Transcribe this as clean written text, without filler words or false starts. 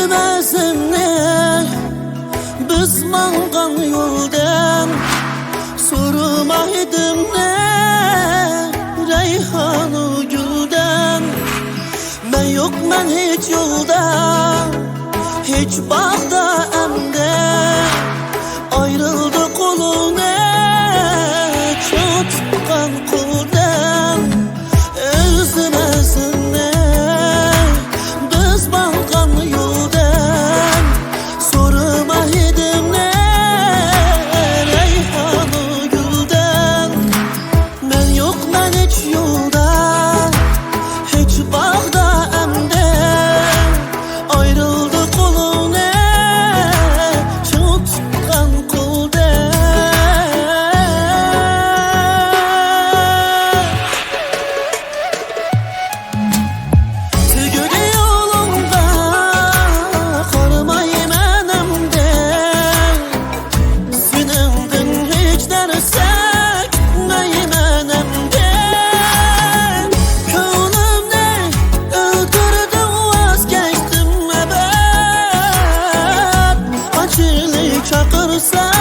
Özümesinne biz mangan yoldan sorma edim ne reyhanı gülden. Ben yok ben hiç yolda hiç bağda emde ayrıldı kolune tutkan koldan. Özümesinne biz mangan yoldan sorma edim ne reyhanı gülden. Ben yok ben hiç yolda hiç bağda emde ayrıldı kolune tutkan koldan. Tügüde yolunda karmayım enemde sinimdin hiç dersek neyim enemde. Könlümde öldürdüm vazgeçtim ebed acılı çakırsa